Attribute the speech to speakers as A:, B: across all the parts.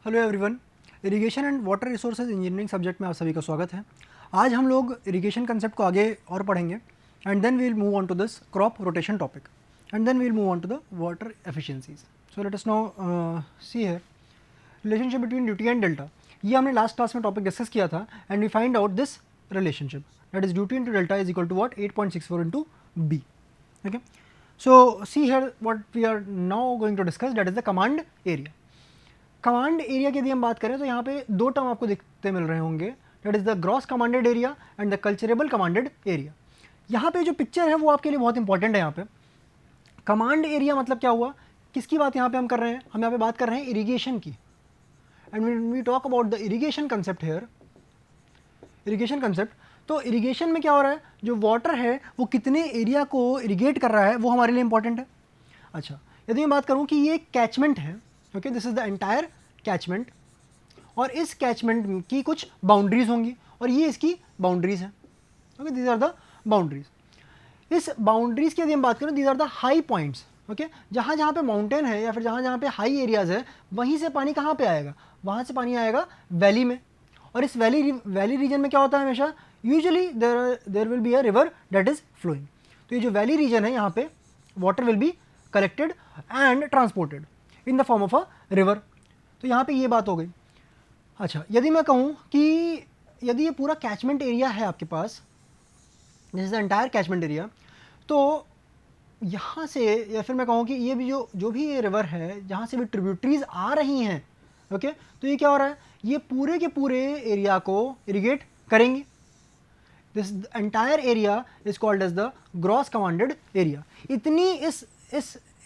A: Hello everyone, irrigation and water resources engineering subject में आप सभी का स्वागत है। आज हम लोग इरिगेशन कंसेप्ट को आगे और पढ़ेंगे and then we will move on to this crop rotation topic and then we will move on to the water efficiencies. So let us now see here relationship between duty and delta. ये हमने last class में topic discuss किया था and we find out this relationship, that is duty into delta is equal to what 8.64 into B. Okay, so see here what we are now going to discuss, that is the command area. Command area की यदि हम बात करें तो यहाँ पे दो term आपको दिखते मिल रहे होंगे, that is the gross commanded area and the culturable commanded area. यहाँ पे जो पिक्चर है वो आपके लिए बहुत इंपॉर्टेंट है। यहाँ पे कमांड एरिया मतलब क्या हुआ, किसकी बात यहाँ पे हम कर रहे हैं? हम यहाँ पे बात कर रहे हैं इरीगेशन की। And when we talk about the irrigation concept here, irrigation concept, तो इरीगेशन में क्या हो रहा है, जो वाटर है वो कितने एरिया को इरीगेट कर रहा है वो हमारे लिए इंपॉर्टेंट है। अच्छा, यदि मैं बात करूँ कि ये कैचमेंट है, okay, this is the entire catchment, और इस कैचमेंट की कुछ बाउंड्रीज होंगी और ये इसकी बाउंड्रीज हैं। Okay, these are the boundaries. इस बाउंड्रीज की यदि हम बात करें, these are the high points. Okay, जहाँ जहाँ पे माउंटेन है या फिर जहाँ जहाँ पे हाई एरियाज है, वहीं से पानी कहाँ पे आएगा? वहाँ से पानी आएगा वैली में। और इस वैली रीजन में क्या होता है हमेशा? Usually there will be a river that is flowing. तो ये जो वैली रीजन है, यहाँ पे water will be collected and transported in the form of a river. तो यहाँ पे ये बात हो गई। अच्छा, यदि मैं कहूँ कि यदि ये पूरा कैचमेंट एरिया है आपके पास, this is the entire catchment area, तो यहाँ से, या फिर मैं कहूँ कि ये भी जो भी ये रिवर है, जहाँ से भी ट्रिब्यूटरीज आ रही हैं, ओके, तो ये क्या हो रहा है, ये पूरे के पूरे एरिया को इरिगेट करेंगे। This entire area is called as the gross commanded area. इतनी इस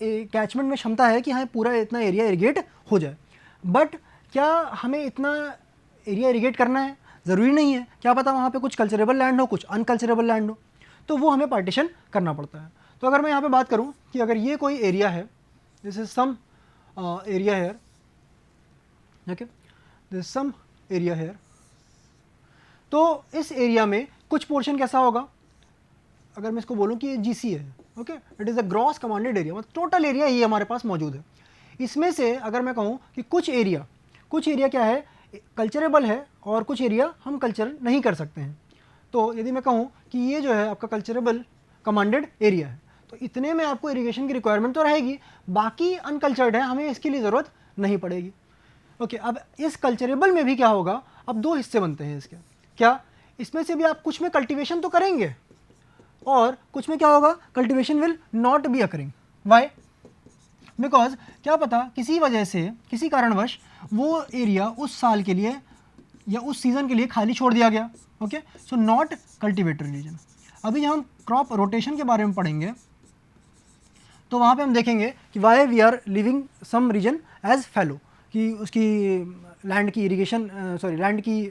A: कैचमेंट में क्षमता है कि हाँ पूरा इतना एरिया इरिगेट हो जाए। बट क्या हमें इतना एरिया इरिगेट करना है? ज़रूरी नहीं है। क्या पता वहाँ पे कुछ कल्चरेबल लैंड हो, कुछ अनकल्चरेबल लैंड हो, तो वो हमें पार्टीशन करना पड़ता है। तो अगर मैं यहाँ पे बात करूँ कि अगर ये कोई एरिया है, this is some area here, okay, this is some area here, तो इस एरिया में कुछ पोर्शन कैसा होगा? अगर मैं इसको बोलूँ कि ये GC है, okay, it is the gross commanded area, मतलब टोटल एरिया ही हमारे पास मौजूद है। इसमें से अगर मैं कहूँ कि कुछ एरिया क्या है, कल्चरेबल है, और कुछ एरिया हम कल्चर नहीं कर सकते हैं। तो यदि मैं कहूँ कि ये जो है आपका कल्चरेबल कमांडेड एरिया है, तो इतने में आपको इरिगेशन की रिक्वायरमेंट तो रहेगी, बाकी अनकल्चर्ड है, हमें इसके लिए ज़रूरत नहीं पड़ेगी। ओके, अब इस कल्चरेबल में भी क्या होगा, अब दो हिस्से बनते हैं इसके। क्या? इसमें से भी आप कुछ में कल्टिवेशन तो करेंगे और कुछ में क्या होगा, cultivation will not be occurring. Why? Because क्या पता किसी वजह से, किसी कारणवश वो एरिया उस साल के लिए या उस सीज़न के लिए खाली छोड़ दिया गया। Okay, so not cultivated region. अभी जब हम क्रॉप रोटेशन के बारे में पढ़ेंगे तो वहाँ पे हम देखेंगे कि why we are leaving some region as fallow, कि उसकी लैंड की इरीगेशन लैंड की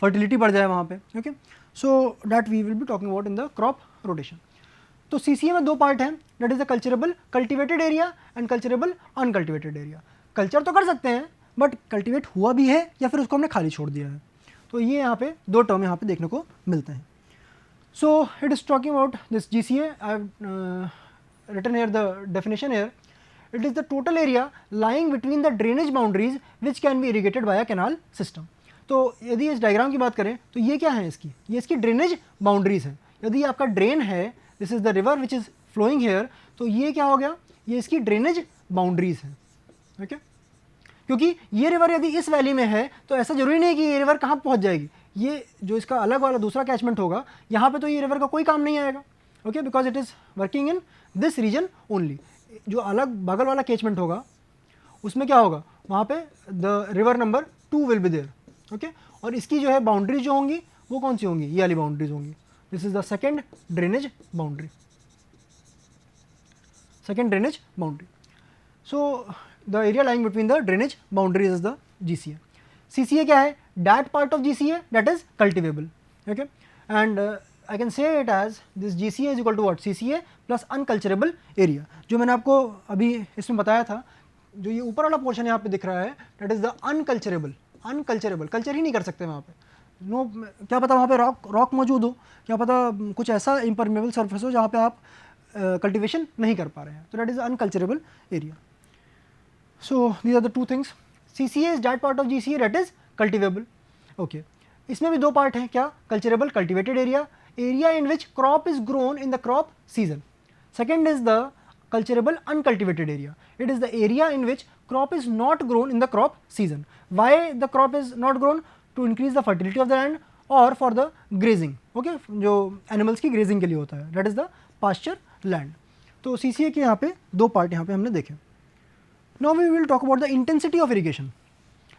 A: फर्टिलिटी बढ़ जाए वहाँ पे। Okay, so that we will be talking about in the crop rotation. तो CCA में दो पार्ट हैं, that is the culturable cultivated area and culturable uncultivated area. Culture तो कर सकते हैं बट कल्टिवेट हुआ भी है या फिर उसको हमने खाली छोड़ दिया है। तो ये यहाँ पे दो टर्म यहाँ पे देखने को मिलते हैं। So it is talking about this GCA, I have written here the definition here. It is the total area lying between the drainage boundaries which can be irrigated by a canal system. तो यदि इस diagram की बात करें तो ये क्या है इसकी, ये इसकी ड्रेनेज बाउंड्रीज है। यदि आपका ड्रेन है, this is the river which is flowing here, तो ये क्या हो गया, ये इसकी ड्रेनेज बाउंड्रीज है। ओके, क्योंकि ये रिवर यदि इस वैली में है तो ऐसा जरूरी नहीं है कि ये रिवर कहाँ पहुँच जाएगी। ये जो इसका अलग वाला दूसरा कैचमेंट होगा, यहाँ पे तो ये रिवर का कोई काम नहीं आएगा। Okay, because it is working in this region only. जो अलग बगल वाला कैचमेंट होगा उसमें क्या होगा, वहाँ पे the river number 2 will be there. Okay, और इसकी जो है बाउंड्रीज जो होंगी वो कौन सी होंगी, ये वाली बाउंड्रीज होंगी। This is the second drainage boundary, second drainage boundary. So the area lying between the drainage boundaries is the GCA। CCA क्या है, that part of GCA that is cultivable. Okay, and I can say it as this GCA is equal to what, CCA plus unculturable area। जो मैंने आपको अभी इसमें बताया था, जो ये ऊपर वाला पोर्शन यहाँ पे दिख रहा है, that is the unculturable, culture ही नहीं कर सकते वहाँ पे। नो, क्या पता वहाँ पे रॉक मौजूद हो, क्या पता कुछ ऐसा इम्परमेबल सरफेस हो जहाँ पे आप कल्टिवेशन नहीं कर पा रहे हैं, तो that is unculturable area. So these are the two things, CCA is that part of GCA that is cultivable. Okay, इसमें भी दो पार्ट हैं. क्या? Culturable cultivated area, area in which crop is grown in the crop season. Second is the cultivable uncultivated area. It is the area in which crop is not grown in the crop season. Why the crop is not grown? To increase the fertility of the land or for the grazing. Okay, जो animals की grazing के लिए होता है, that is the pasture land. तो CCA के यहाँ पे दो पार्ट यहाँ पे हमने देखे. Now we will talk about the intensity of irrigation.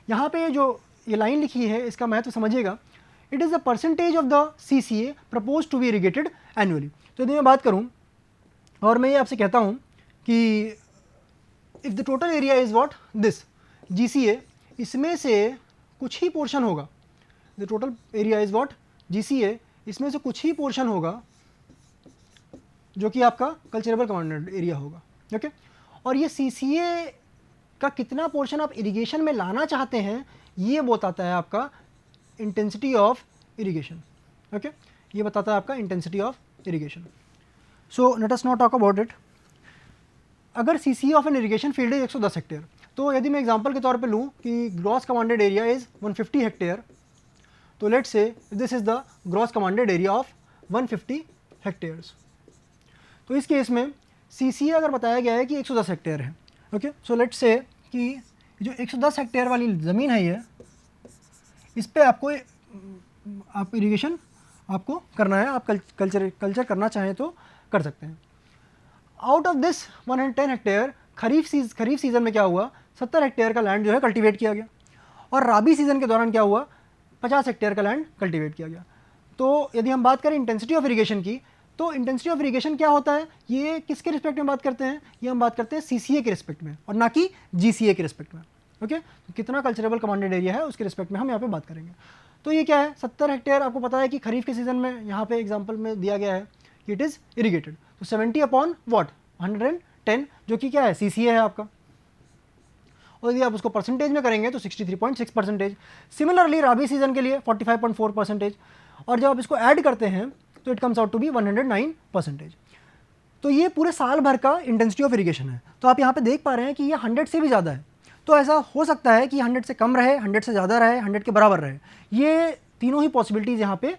A: यहाँ पे जो ये लाइन लिखी है इसका महत्व समझिएगा. It is the percentage of the CCA proposed to be irrigated annually. तो यदि मैं बात करूँ और मैं ये आपसे कहता हूँ कि if the total area is what this GCA, इसमें से कुछ ही पोर्शन होगा. The total area is what GCA, इसमें से कुछ ही पोर्शन होगा जो कि आपका कल्चरेबल कमांडेड एरिया होगा. ओके, और ये CCA का कितना पोर्शन आप इरिगेशन में लाना चाहते हैं ये बताता है आपका इंटेंसिटी ऑफ इरिगेशन. ओके, ये बताता है आपका intensity of irrigation. So let us not talk about it. अगर CCA of an irrigation field है 110 हेक्टेयर, तो यदि मैं एग्जांपल के तौर पे लूँ कि gross commanded area is 150 hectare, तो let's say this is the gross commanded area of 150 hectares. तो इस केस में CCA अगर बताया गया है कि 110 हेक्टेयर है. ओके, सो लेट्स से कि जो 110 हेक्टेयर वाली ज़मीन है ये, इस पर आपको आप इरिगेशन आपको करना है. आप कल्चर करना चाहें तो कर सकते हैं. Out of this 110 hectare kharif season में क्या हुआ, 70 हेक्टेयर का लैंड जो है कल्टीवेट किया गया, और राबी सीज़न के दौरान क्या हुआ, 50 हेक्टेयर का लैंड कल्टीवेट किया गया. तो यदि हम बात करें इंटेंसिटी ऑफ इरिगेशन की, तो इंटेंसिटी ऑफ इरिगेशन क्या होता है, ये किसके रिस्पेक्ट में बात करते हैं, ये हम बात करते हैं CCA के रिस्पेक्ट में और ना कि GCA के रिस्पेक्ट में. ओके, कितना कल्चरेबल कमांडेड एरिया है उसके रिस्पेक्ट में हम यहाँ पे बात करेंगे. तो ये क्या है, 70 हेक्टेयर आपको पता है कि खरीफ के सीज़न में यहाँ पे एग्जांपल में दिया गया है कि इट इज़ इरिगेटेड. तो 70 अपॉन व्हाट 110 जो कि क्या है CCA है आपका, और यदि आप उसको परसेंटेज में करेंगे तो 63.6%. सिमिलरली राबी सीजन के लिए 45.4%, और जब आप इसको ऐड करते हैं तो it comes out to be 109%. तो ये पूरे साल भर का इंटेंसिटी ऑफ इरिगेशन है. तो आप यहाँ पे देख पा रहे हैं कि ये 100 से भी ज़्यादा है. तो ऐसा हो सकता है कि 100 से कम रहे, 100 से ज़्यादा रहे, 100 के बराबर रहे. ये तीनों ही पॉसिबिलिटीज़ यहाँ पे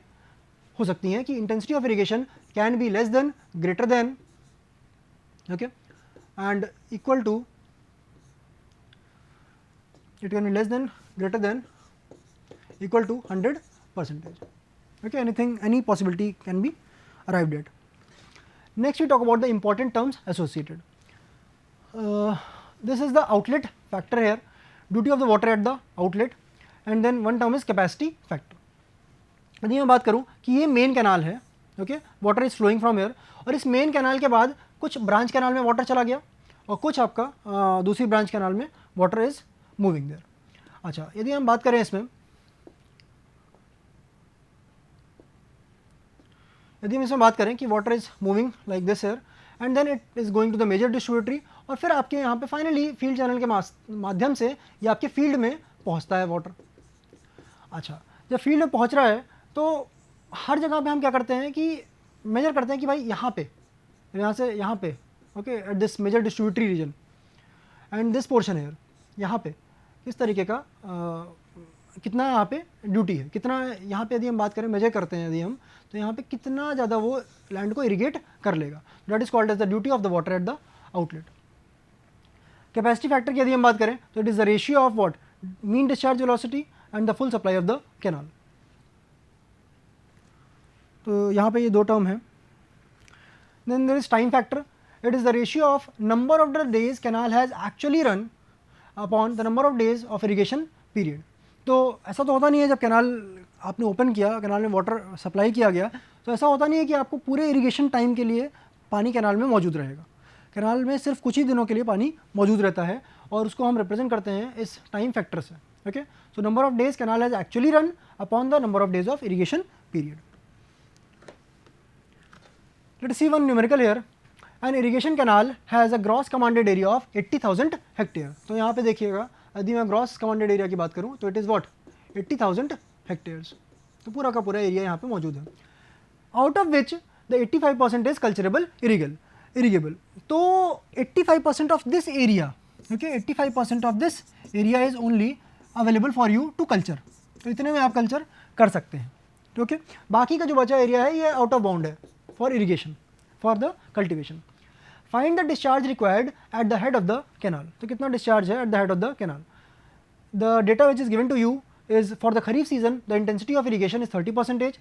A: हो सकती हैं कि intensity of irrigation can be less than, greater than, okay, and equal to, it can be less than, greater than, equal to 100%. Okay, any possibility can be arrived at. Next we talk about the important terms associated. This is the outlet factor here, duty of the water at the outlet, and then one term is capacity factor. यदि मैं बात करूँ कि ये main canal है, okay, water is flowing from here, और इस main canal के बाद कुछ ब्रांच कैनाल में वाटर चला गया और कुछ आपका दूसरी ब्रांच कैनाल में वाटर इज मूविंग देयर. अच्छा, यदि हम बात करें इसमें, यदि हम इसमें बात करें कि water is moving like this here and then it is going to the major distributary, और फिर आपके यहाँ पे फाइनली फील्ड चैनल के माध्यम से ये आपके फील्ड में पहुँचता है वाटर. अच्छा, जब फील्ड में पहुँच रहा है तो हर जगह पे हम क्या करते हैं कि मेजर करते हैं कि भाई यहाँ पे, यहाँ से यहाँ पे, okay, at this major distributary region and this portion here, यहाँ पे किस तरीके का कितना यहाँ पे ड्यूटी है, कितना यहाँ पे यदि हम बात करें मेजर करते हैं यदि हम, तो यहाँ पे कितना ज़्यादा वो लैंड को इरिगेट कर लेगा. That is called as the duty of the water at the outlet. Capacity factor की यदि हम बात करें तो it is the ratio of what, mean discharge velocity and the full supply of the canal. तो यहाँ पे ये दो टर्म है. Then there is time factor, it is the ratio of number of the days canal has actually run upon the number of days of irrigation period. तो ऐसा तो होता नहीं है जब कैनाल आपने ओपन किया, कैनाल में वाटर सप्लाई किया गया, तो ऐसा होता नहीं है कि आपको पूरे इरिगेशन टाइम के लिए पानी कैनाल में मौजूद रहेगा. कैनाल में सिर्फ कुछ ही दिनों के लिए पानी मौजूद रहता है और उसको हम रिप्रेजेंट करते हैं इस टाइम फैक्टर से. Okay, so number of days canal has actually run upon the number of days of irrigation period. Let us see one numerical here. An irrigation canal has a gross commanded area of 80,000 hectare. तो यहाँ पे देखिएगा, यदि मैं gross commanded area की बात करूँ तो इट इज़ व्हाट 80,000 हेक्टेयर्स. तो पूरा का पूरा एरिया यहाँ पे मौजूद है. Out of which the 85% is culturable irrigable. तो 85% of this area, okay, 85% of this area is only available for you to culture, तो इतने में आप कल्चर कर सकते हैं। ओके, बाकी का जो बचा एरिया है ये आउट ऑफ बाउंड है for irrigation, for the cultivation. Find the discharge required at the head of the canal, तो कितना डिस्चार्ज है at the head of the canal. The data which is given to you is for the kharif season the intensity of irrigation is 30%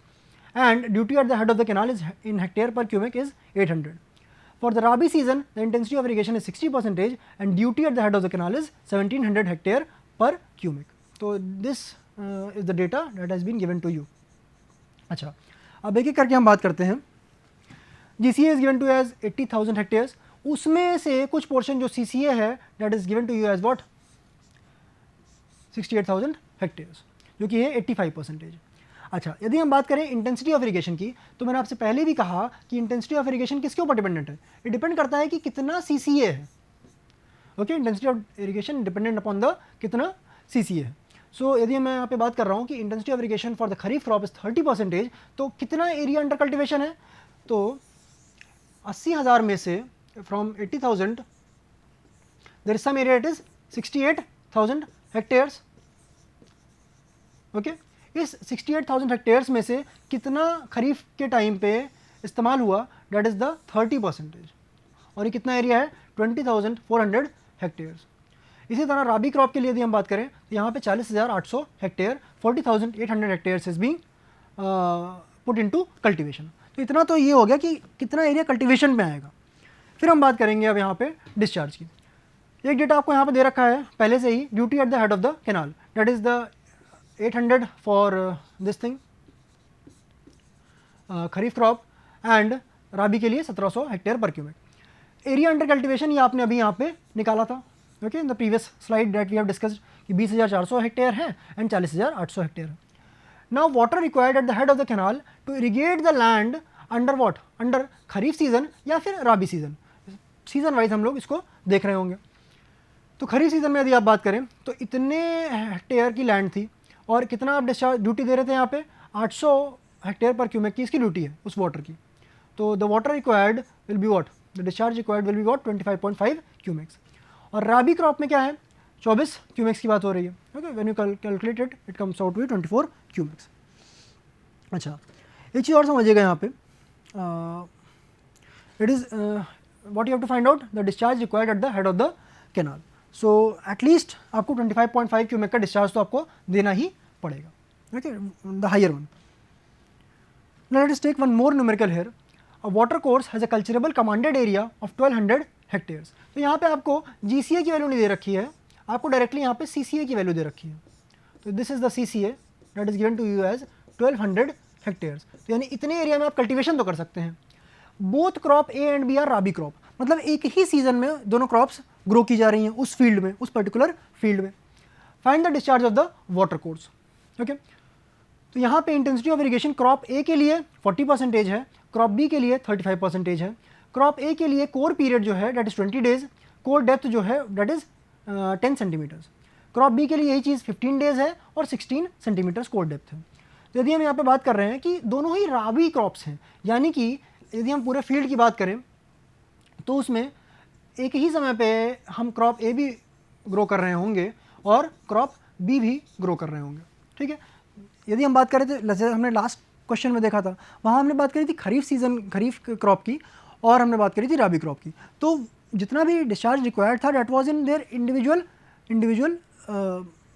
A: and duty at the head of the canal is in hectare per cubic is 800. For the rabi season the intensity of irrigation is 60% and duty at the head of the canal is 1700 hectare per cubic. So this is the data that has been given to you. अच्छा, अब एक एक करके हम बात करते हैं। GCA is given to you as 80,000 hectares, उसमें से कुछ पोर्शन जो CCA है that is given to you as what 68,000 hectares, जो कि है 85%। अच्छा, यदि हम बात करें इंटेंसिटी ऑफ इरीगेशन की, तो मैंने आपसे पहले भी कहा कि इंटेंसिटी ऑफ इरीगेशन किसके ऊपर डिपेंडेंट है, ये डिपेंड करता है कि कितना CCA है। Okay, intensity of irrigation dependent upon the कितना CCA है। सो यदि मैं यहाँ पे बात कर रहा हूँ कि intensity of irrigation for the kharif crop is 30%, तो कितना एरिया अंडर कल्टिवेशन है, तो 80,000 में से from 80,000 there is some area it is 68,000 hectares. Okay, इस 68,000 हेक्टेयर्स में से कितना खरीफ के टाइम पे इस्तेमाल हुआ, डेट इज़ द 30%, और ये कितना एरिया है 20,400 हेक्टेयर्स। इसी तरह राबी क्रॉप के लिए यदि हम बात करें तो यहाँ पे 40,800 hectare, 40,800 hectares is being put into cultivation. तो इतना तो ये हो गया कि कितना एरिया कल्टीवेशन में आएगा। फिर हम बात करेंगे अब यहाँ पे डिस्चार्ज की। एक डेटा आपको यहाँ पे दे रखा है पहले से ही, duty at the head of the canal, that is the 800 for this thing kharif crop, and rabi के लिए 1700 हेक्टेयर पर क्यूबिक। एरिया अंडर कल्टिवेशन ये आपने अभी यहाँ पे निकाला था। Okay, in the previous slide that we have discussed कि 20,400 हेक्टेयर है एंड 40,800 हेक्टेयर है। Now water required at the head of the canal to irrigate the land under what, under kharif season या फिर राबी सीजन, सीजन वाइज हम लोग इसको देख रहे होंगे। तो खरीफ सीजन में यदि आप बात करें तो इतने हेक्टेयर की लैंड थी, और कितना आप डिस्चार्ज ड्यूटी दे रहे थे यहाँ पे 800 हेक्टेयर पर क्यूबिक की इसकी ड्यूटी है उस वाटर की। तो the water required will be what, the discharge required will be what 25.5 cubics. और राबी क्रॉप में क्या है 24 क्यूबिक्स की बात हो रही है। Okay, when you calculated it comes out to 24 cubics. अच्छा, एक चीज़ और समझिएगा यहाँ पे, it is what you have to find out the discharge required at the head of the canal. So at least आपको 25.5 क्यूबिक का डिस्चार्ज तो आपको देना ही पड़ेगा। Okay, the higher one. Now let us take one more numerical here. A water course has a culturable commanded area of 1200 hectares. तो यहाँ पे आपको GCA की वैल्यू नहीं दे रखी है, आपको डायरेक्टली यहाँ पे CCA की वैल्यू दे रखी है। तो this is the CCA that is given to you as 1200 hectares. तो यानी इतने एरिया में आप कल्टिवेशन तो कर सकते हैं। Both crop A and B are rabi crop, मतलब एक ही सीजन में दोनों क्रॉप्स ग्रो की जा रही हैं उस फील्ड में, उस पर्टिकुलर फील्ड में। Find the discharge of the water course. Okay, तो यहाँ पे intensity of irrigation crop A के लिए 40% है, क्रॉप B के लिए 35% है। क्रॉप A के लिए कोर पीरियड जो है that is 20 days, core depth जो है that is 10 centimetres. Crop B के लिए यही चीज़ 15 डेज है और 16 सेंटीमीटर्स कोर डेप्थ है। तो यदि हम यहाँ पे बात कर रहे हैं कि दोनों ही राबी क्रॉप्स हैं, यानी कि यदि हम पूरे फील्ड की बात करें तो उसमें एक ही समय पे हम क्रॉप A भी ग्रो कर रहे होंगे और क्रॉप B भी ग्रो कर रहे होंगे। ठीक है, यदि हम बात करें तो जैसे हमने लास्ट क्वेश्चन में देखा था, वहाँ हमने बात करी थी खरीफ सीजन, खरीफ क्रॉप की, और हमने बात करी थी राबी क्रॉप की। तो जितना भी डिस्चार्ज रिक्वायर्ड था that was in their individual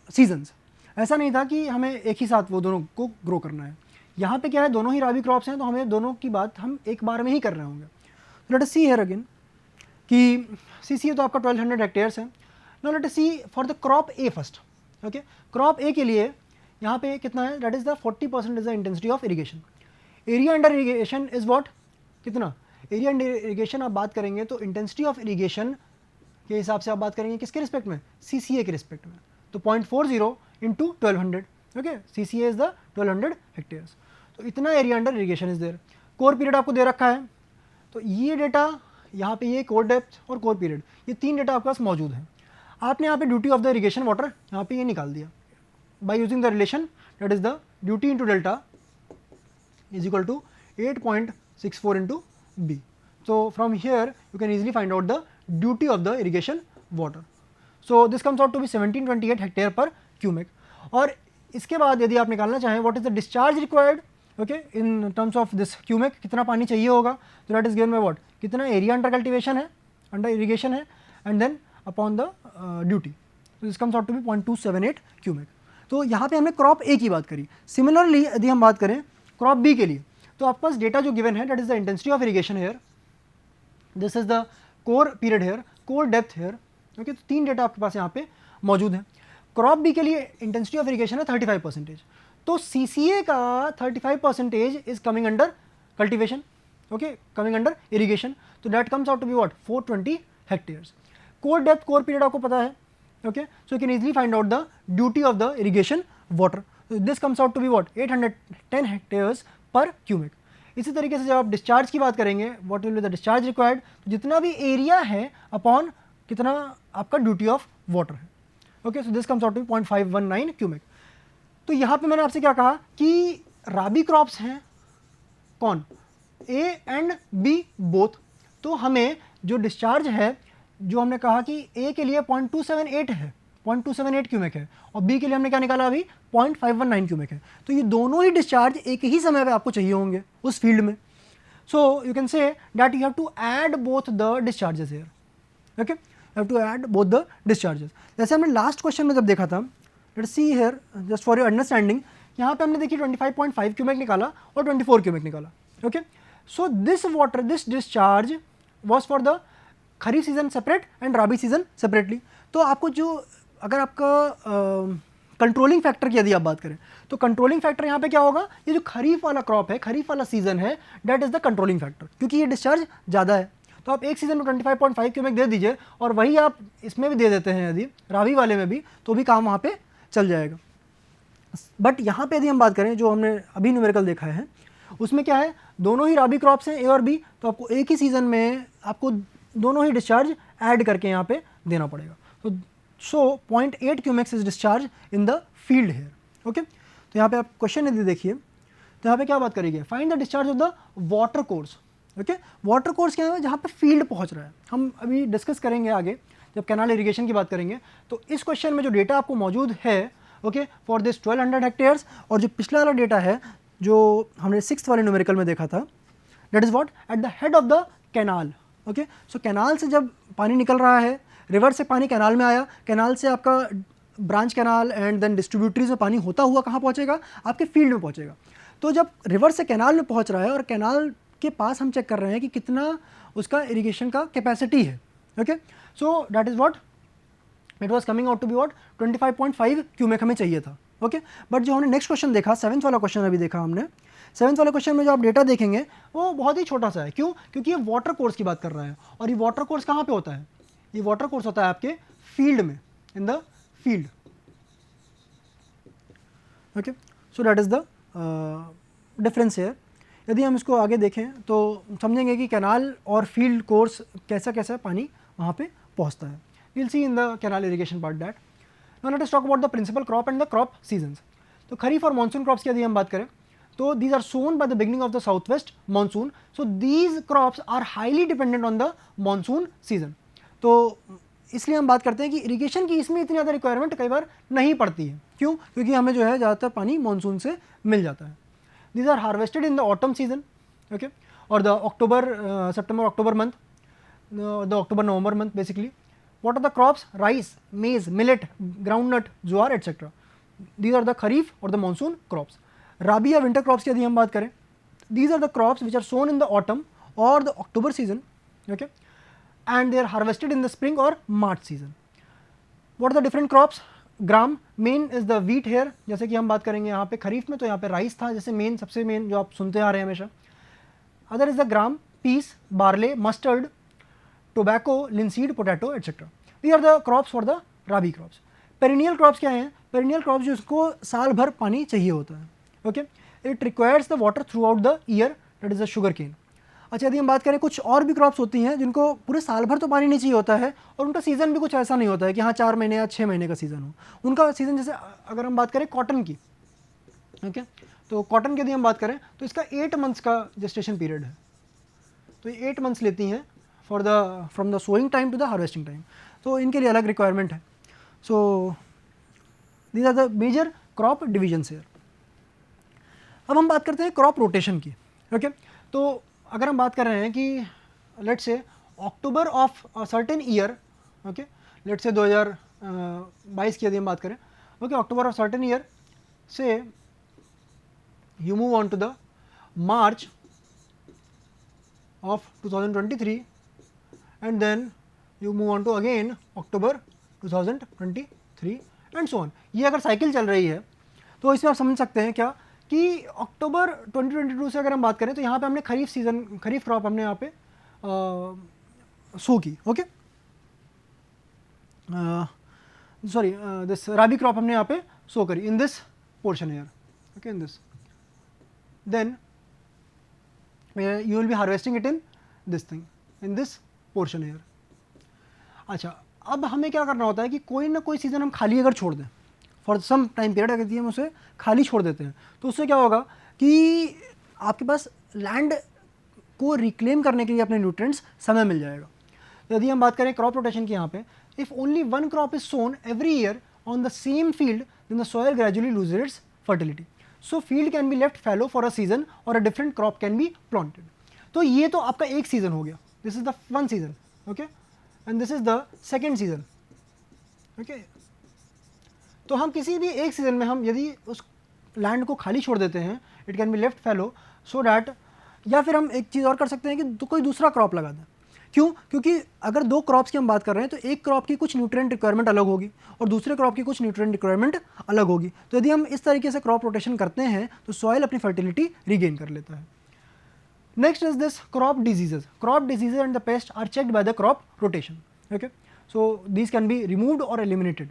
A: seasons. ऐसा नहीं था कि हमें एक ही साथ वो दोनों को ग्रो करना है। यहाँ पे क्या है, दोनों ही राबी क्रॉप्स हैं, तो हमें दोनों की बात हम एक बार में ही कर रहे होंगे। Let us see here again कि CCA तो आपका 1200 हेक्टेयर्स है। Now let us see for the crop A first. Okay, crop A के लिए यहाँ पे कितना है, that is the 40% is the intensity of irrigation. Area under irrigation is what, कितना एरिया अंडर इरीगेशन आप बात करेंगे तो इंटेंसिटी ऑफ इरीगेशन के हिसाब से आप बात करेंगे किसके रिस्पेक्ट में, CCA के रिस्पेक्ट में। तो 0.40 into 1200। Okay, CCA is the 1200 hectares. तो इतना area under irrigation is there. Core period आपको दे रखा है, तो ये डेटा यहाँ पे, ये कोर डेप्थ और कोर पीरियड, ये तीन डेटा आपके पास मौजूद है। आपने यहाँ पे duty of the irrigation water यहाँ पे ये निकाल दिया by using the relation that is the duty into delta is equal to 8.64 into B. So from here you can easily find out the duty of the irrigation water. So this comes out to be 1728 hectare per cumec. और इसके बाद यदि आप निकालना चाहें what is the discharge required, okay, in terms of this cumec, कितना पानी चाहिए होगा, तो that is given by what, कितना एरिया अंडर कल्टिवेशन है, अंडर इरीगेशन है, and then upon the duty, तो this comes out to be 0.278 cumec. तो यहाँ पे हमने क्रॉप ए की बात करी। सिमिलरली यदि हम बात करें क्रॉप बी के लिए, तो आपके पास डेटा जो गिवन है that is the intensity of irrigation here, this is the core period here, core depth here, okay, तो 3 डेटा आपके पास यहाँ पे मौजूद है। क्रॉप बी के लिए इंटेंसिटी ऑफ इरीगेशन है 35%, तो CCA का 35% is coming under cultivation, okay, coming under irrigation, तो that comes out to be what 420 hectares. Core depth core period आपको पता है, okay, so you can easily find out the duty of the irrigation water, this comes out to be what 810 hectares per cumec. इसी तरीके से जब आप discharge की बात करेंगे, what will be the discharge required, तो जितना भी एरिया है अपॉन कितना आपका ड्यूटी ऑफ वाटर है, okay, so this comes out to 0.519 cumec. तो यहाँ पे मैंने आपसे क्या कहा कि राबी क्रॉप्स हैं कौन, ए एंड बी बोथ, तो हमें जो डिस्चार्ज है, जो हमने कहा कि ए के लिए 0.278 है, 0.278 क्यूमिक है, और बी के लिए हमने क्या निकाला अभी 0.519 क्यूमिक है, तो ये दोनों ही डिस्चार्ज एक ही समय पे आपको चाहिए होंगे उस फील्ड में। So you can say that you have to add both the discharges here, okay, you have to add both the discharges. जैसे हमने लास्ट क्वेश्चन में जब देखा था, let's see here just for your understanding, यहाँ पे हमने देखी 25.5 क्यूमिक निकाला और 24 क्यूमिक निकाला, okay. So this water, this discharge was for the kharif season separate and rabi season separately. तो आपको जो, अगर आपका कंट्रोलिंग फैक्टर की यदि आप बात करें, तो कंट्रोलिंग फैक्टर यहाँ पे क्या होगा, ये जो खरीफ वाला क्रॉप है, खरीफ वाला सीजन है, that is the controlling factor, क्योंकि ये डिस्चार्ज ज़्यादा है। तो आप एक सीजन में 25.5 क्यूमिक दे दीजिए और वही आप इसमें भी दे देते हैं यदि राबी वाले में भी, तो भी काम वहाँ पे चल जाएगा। बट यहाँ पे यदि हम बात करें, जो हमने अभी न्यूमेरिकल देखा है, उसमें क्या है, दोनों ही राबी क्रॉप्स हैं ए और बी, तो आपको एक ही सीजन में आपको दोनों ही डिस्चार्ज ऐड करके यहाँ पे देना पड़ेगा। तो so 0.8 cumecs is discharge in the field here, okay. तो यहाँ पे आप क्वेश्चन यदि देखिए, तो यहाँ पे क्या बात करेंगे, find the discharge of the water course, okay. Water course क्या है, जहाँ पे फील्ड पहुँच रहा है, हम अभी डिस्कस करेंगे आगे जब कैनाल इरीगेशन की बात करेंगे। तो इस क्वेश्चन में जो डेटा आपको मौजूद है, ओके, फॉर दिस 1200 हेक्टेयर्स, और जो पिछला वाला डेटा है जो हमने 6th वाले न्यूमेरिकल में देखा था, that is what eight the head of the canal, okay. So canal से जब पानी निकल रहा है, रिवर से पानी कैनाल में आया, कैनाल से आपका branch canal and then distributaries में पानी होता हुआ कहाँ पहुँचेगा, आपके फील्ड में पहुँचेगा। तो जब रिवर से कैनाल में पहुँच रहा है और कैनाल के पास हम चेक कर रहे हैं कि कितना उसका इरीगेशन का कैपेसिटी है, okay, so that is what it was coming out to be what 25.5 cumec हमें चाहिए था, ओके। बट जो हमने नेक्स्ट क्वेश्चन देखा, 7th वाला क्वेश्चन अभी देखा हमने, 7th वाले क्वेश्चन में जो आप डेटा देखेंगे वो बहुत ही छोटा सा है। क्यों? क्योंकि ये वाटर कोर्स की बात कर रहा है, और ये वाटर कोर्स कहाँ पे होता है, ये वाटर कोर्स होता है आपके फील्ड में, इन the field, okay. So that is the difference है। यदि हम इसको आगे देखें तो समझेंगे कि कैनाल और फील्ड कोर्स कैसा कैसा पानी वहाँ पे पहुँचता है। We'll see in the canal irrigation part that. Now let us talk about the principal crop and the crop seasons. तो खरीफ और मानसून क्रॉप्स की यदि हम बात करें, तो these are sown by the beginning of the southwest monsoon. So these crops are highly dependent on the monsoon season. तो इसलिए हम बात करते हैं कि इरिगेशन की इसमें इतनी ज़्यादा रिक्वायरमेंट कई बार नहीं पड़ती है। क्यों? क्योंकि हमें जो है ज़्यादातर पानी मानसून से मिल जाता है। These are harvested in the autumn season, okay, or the September-October month, the October-November month basically. What are the crops? Rice, maize, millet, groundnut, jowar etc. These are the kharif or the monsoon crops. Rabi या winter crops की यदि हम बात करें, these are the crops which are sown in the autumn or the October season, okay, and they are harvested in the spring or March season. What are the different crops? Gram main is the wheat here, जैसे कि हम बात करेंगे यहाँ पे खरीफ में, तो यहाँ पे राइस था जैसे मेन, सबसे मेन जो आप सुनते आ रहे हैं हमेशा। Other is the gram, peas, barley, mustard, tobacco, linseed, potato etcetera. These are the crops for the rabi crops. Perennial crops क्या हैं? पेरिनियल क्रॉप्स जिसको साल भर पानी चाहिए होता है, okay. It requires the water throughout the year, that is the sugarcane. अच्छा, यदि हम बात करें कुछ और भी क्रॉप्स होती हैं जिनको पूरे साल भर तो पानी नहीं चाहिए होता है, और उनका सीज़न भी कुछ ऐसा नहीं होता है कि हाँ 4 महीने या 6 महीने का सीज़न हो। उनका सीज़न, जैसे अगर हम बात करें कॉटन की, ओके, तो कॉटन की यदि हम बात करें तो इसका 8 मंथ्स का जेस्टेशन पीरियड है। तो ये 8 मंथ्स लेती हैं from the sowing time to the harvesting time, तो इनके लिए अलग रिक्वायरमेंट है। So these are the major crop divisions here. अब हम बात करते हैं क्रॉप रोटेशन की. ओके तो अगर हम बात कर रहे हैं कि let's say October of certain year, okay let's say 2022 की यदि हम बात करें, okay October of certain year से you move on to the March of 2023 and then you move on to again October 2023 and so on. ये अगर cycle चल रही है तो इसमें आप समझ सकते हैं क्या कि अक्टूबर 2022 से अगर हम बात करें तो यहाँ पे हमने खरीफ क्रॉप हमने यहाँ पे सो की. Okay sorry this rabi crop हमने यहाँ पे सो करी in this portion here. Okay in this then you will be harvesting it in this thing, in this portion here. अच्छा अब हमें क्या करना होता है कि कोई ना कोई सीज़न हम खाली अगर छोड़ दें फॉर सम टाइम पीरियड, अगर हम उसे खाली छोड़ देते हैं तो उससे क्या होगा कि आपके पास लैंड को रिक्लेम करने के लिए अपने न्यूट्रिएंट्स समय मिल जाएगा. तो यदि हम बात करें क्रॉप रोटेशन की यहाँ पे, if only one crop is sown every year on the same field then the soil gradually loses its fertility. So field can be left fallow for a season or a different crop can be planted. तो ये तो आपका एक season हो गया, this is the one season, okay, and this is the second season, okay. तो हम किसी भी एक सीजन में हम यदि उस लैंड को खाली छोड़ देते हैं, it can be left fallow so that, या फिर हम एक चीज़ और कर सकते हैं कि कोई दूसरा क्रॉप लगा दें. क्यों? क्योंकि अगर दो क्रॉप्स की हम बात कर रहे हैं तो एक क्रॉप की कुछ न्यूट्रिएंट रिक्वायरमेंट अलग होगी और दूसरे क्रॉप की कुछ न्यूट्रिएंट रिक्वायरमेंट अलग होगी. तो यदि हम इस तरीके से क्रॉप रोटेशन करते हैं तो सॉइल अपनी फर्टिलिटी रीगेन कर लेता है. Next is this crop diseases. Crop diseases and the pest are checked by the crop rotation. Okay so these can be removed और eliminated.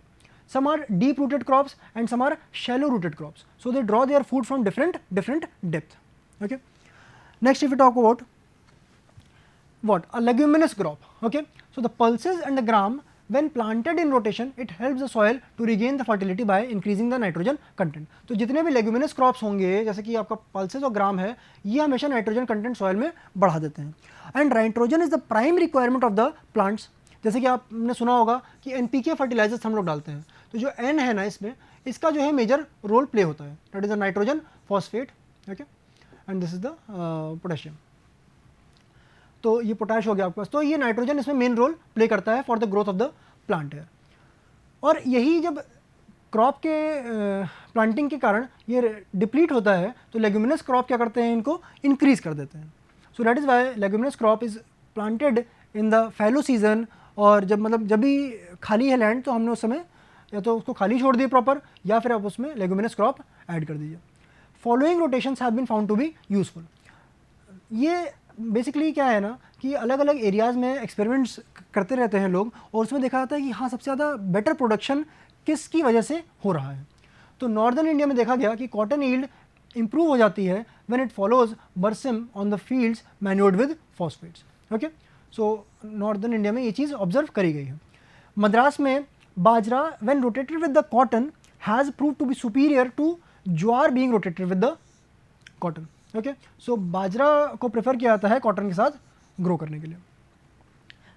A: Some are deep rooted crops and some are shallow rooted crops. So they draw their food from different depth. Okay. Next, if we talk about what a leguminous crop. Okay. So the pulses and the gram, when planted in rotation, it helps the soil to regain the fertility by increasing the nitrogen content. तो जितने भी leguminous crops होंगे, जैसे कि आपका pulses और gram है, ये हमेशा nitrogen content soil में बढ़ा देते हैं. And nitrogen is the prime requirement of the plants. जैसे कि आपने सुना होगा कि NPK फर्टिलाइजर्स हम लोग डालते हैं, तो जो N है ना इसमें, इसका जो है मेजर रोल प्ले होता है. That is the nitrogen phosphate. Okay and this is the potassium. तो ये पोटैश हो गया आपके पास. तो ये नाइट्रोजन इसमें मेन रोल प्ले करता है for the growth of the plant है. और यही जब क्रॉप के प्लांटिंग के कारण ये डिप्लीट होता है तो लेग्यूमिनस क्रॉप क्या करते हैं, इनको इंक्रीज कर देते हैं. So that is why leguminous crop is planted in the fallow season. और जब भी खाली है लैंड तो हमने उस समय या तो उसको खाली छोड़ दिए प्रॉपर, या फिर आप उसमें लेग्यूमिनस क्रॉप ऐड कर दीजिए. Following rotations have been found to be useful. ये बेसिकली क्या है ना कि अलग अलग एरियाज़ में एक्सपेरिमेंट्स करते रहते हैं लोग, और उसमें देखा जाता है कि हाँ सबसे ज़्यादा बेटर प्रोडक्शन किसकी वजह से हो रहा है. तो नॉर्दर्न इंडिया में देखा गया कि कॉटन यील्ड इंप्रूव हो जाती है when it follows berseem on the fields manured with phosphates. Okay so northern India में ये चीज़ ऑब्जर्व करी गई है. मद्रास में बाजरा when rotated with the cotton has proved to be superior to jowar being rotated with the cotton. Okay, so बाजरा को prefer किया जाता है कॉटन के साथ ग्रो करने के लिए.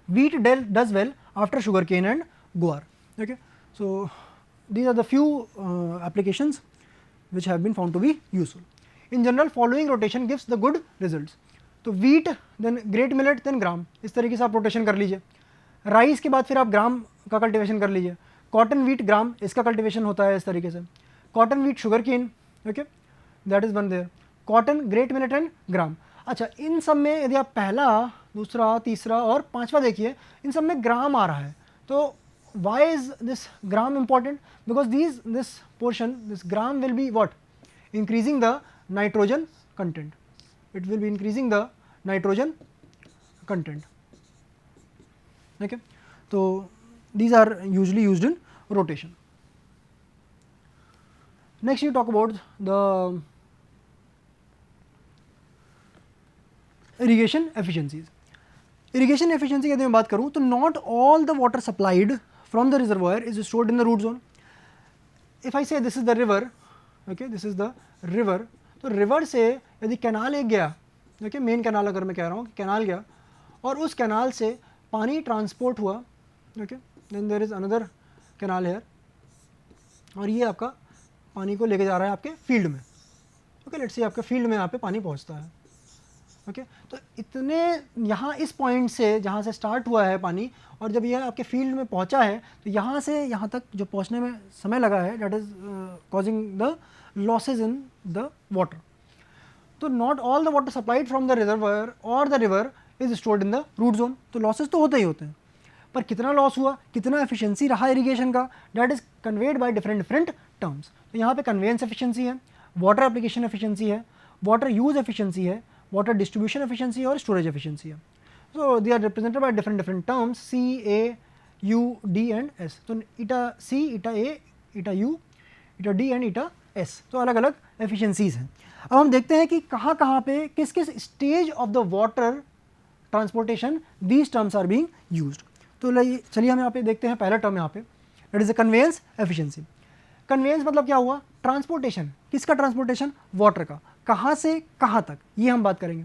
A: Wheat does well after sugarcane and guar. Okay, so these are the few applications which have been found to be useful. In general, following rotation gives the good results. तो wheat, then great millet, then gram, इस तरीके से आप rotation कर लीजिए. Rice के बाद फिर आप ग्राम का कल्टीवेशन कर लीजिए. कॉटन वीट ग्राम, इसका कल्टीवेशन होता है इस तरीके से. Cotton wheat sugarcane, okay that is one there. Cotton great millet and gram. अच्छा इन सब में यदि आप पहला, दूसरा, तीसरा और पांचवा देखिए, इन सब में ग्राम आ रहा है. तो why is this gram important? Because this portion, this gram will be what, increasing the nitrogen content. It will be increasing the nitrogen content. Okay, so these are usually used in rotation. Next, you talk about the irrigation efficiencies. Irrigation efficiency यदि मैं बात करूँ तो not all the water supplied from the reservoir is stored in the root zone. If I say this is the river, okay, this is the river, तो river से यदि canal एक गया, okay, मेन कैनाल अगर मैं कह रहा हूँ कैनाल गया और उस कैनाल से पानी ट्रांसपोर्ट हुआ, okay then there is another canal here, और ये आपका पानी को लेके जा रहा है आपके फील्ड में। ओके, लेट्स से आपके फील्ड में यहाँ पे पानी पहुँचता है। ओके, तो इतने यहाँ इस पॉइंट से जहाँ से स्टार्ट हुआ है पानी, और जब यह आपके फील्ड में पहुँचा है तो यहाँ से यहाँ तक जो पहुँचने में समय लगा है, that is causing the losses in the water. तो not all the water supplied from the reservoir और the river is stored in the root zone. तो लॉसेज तो होते ही होते हैं, पर कितना लॉस हुआ, कितना एफिशिएंसी रहा इरिगेशन का, that is conveyed by different terms. तो यहाँ पे कन्वेंस एफिशिएंसी है, वाटर एप्लीकेशन एफिशिएंसी है, वाटर यूज एफिशिएंसी है, वाटर डिस्ट्रीब्यूशन एफिशिएंसी और स्टोरेज एफिशिएंसी है। So they are represented by different terms C, A, U, D and S। तो eta C, eta A, eta U, eta D and eta S, तो अलग अलग efficiencies हैं। अब हम देखते हैं कि कहाँ कहाँ पे किस किस stage of the water transportation these terms are being used. तो चलिए हम यहाँ पे देखते हैं पहला टर्म यहाँ पे, that is the conveyance efficiency. Conveyance मतलब क्या हुआ, ट्रांसपोर्टेशन। किसका ट्रांसपोर्टेशन, वाटर का, कहाँ से कहाँ तक, ये हम बात करेंगे।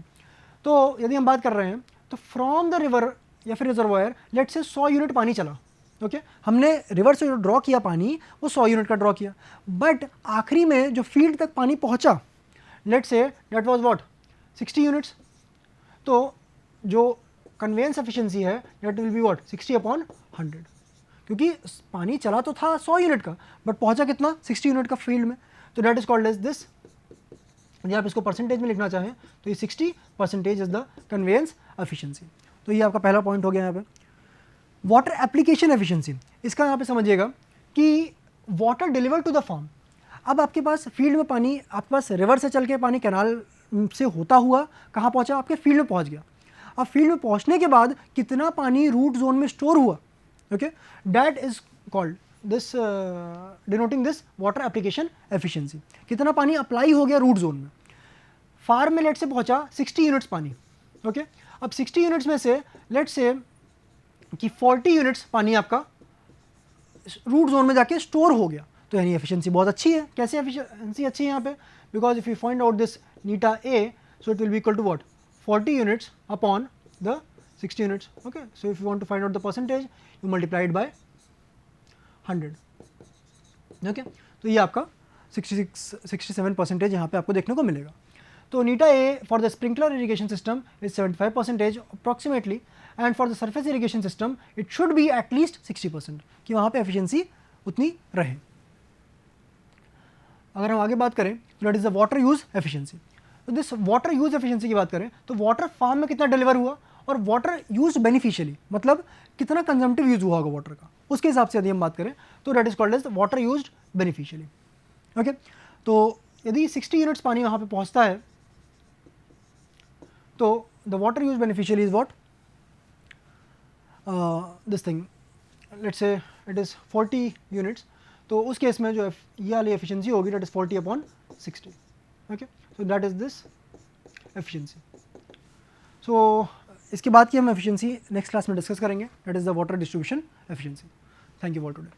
A: तो यदि हम बात कर रहे हैं तो फ्रॉम द रिवर या फिर रिजर्वायर लेट से 100 यूनिट पानी चला। ओके, हमने रिवर से जो ड्रॉ किया पानी वो 100 यूनिट का ड्रॉ किया, बट आखिरी में जो फील्ड तक पानी पहुंचा late say that was what 60 units. तो जो कन्वेंस एफिशिएंसी है दैट विल बी व्हाट 60/100, क्योंकि पानी चला तो था 100 यूनिट का बट पहुंचा कितना 60 यूनिट का फील्ड में। तो that is called as this. यदि आप इसको परसेंटेज में लिखना चाहें तो ये 60% इज द कन्वेंस एफिशिएंसी। तो ये आपका पहला पॉइंट हो गया यहाँ पे। वाटर एप्लीकेशन एफिशिएंसी, इसका यहाँ पे समझिएगा कि water deliver to the farm. अब आपके पास फील्ड में पानी, आपके पास रिवर से चल के पानी कैनाल से होता हुआ कहाँ पहुँचा, आपके फील्ड में पहुँच गया। अब फील्ड में पहुँचने के बाद कितना पानी रूट जोन में स्टोर हुआ, okay, that is called this denoting this water application efficiency. कितना पानी अप्लाई हो गया रूट जोन में। फार्म में लेट से पहुंचा 60 यूनिट्स पानी। ओके, अब 60 यूनिट्स में से लेट से कि 40 यूनिट्स पानी आपका रूट जोन में जाके स्टोर हो गया। तो यानी एफिशिएंसी बहुत अच्छी है। कैसे एफिशिएंसी अच्छी है यहाँ पे, because if you find out this eta a, so it will be equal to what 40 units upon the 60 units. Okay, so if you want to find out the percentage you multiply it by 100। Okay, तो ये आपका 67% यहाँ पे आपको देखने को मिलेगा। तो eta A for the sprinkler irrigation system is 75% approximately, and for the surface irrigation system it should be at least 60%, कि वहाँ पे एफिशिएंसी उतनी रहे। अगर हम आगे बात करें तो that is the water use efficiency. तो दिस वाटर यूज एफिशिएंसी की बात करें तो वाटर फार्म में कितना डिलीवर हुआ और वाटर यूज बेनिफिशियली, मतलब कितना कंजम्पटिव यूज हुआ होगा वाटर का, उसके हिसाब से यदि हम बात करें तो that is called as water used beneficially. Okay, तो यदि 60 यूनिट्स पानी वहाँ पे पहुँचता है तो the water use beneficially is what this thing, let's say it is 40 units. तो उस केस में जो ये वाली एफिशिएंसी होगी that is 40/60। Okay, so that is this efficiency. So इसके बाद की हम एफिशिएंसी नेक्स्ट क्लास में डिस्कस करेंगे, that is the water distribution efficiency. Thank you for today.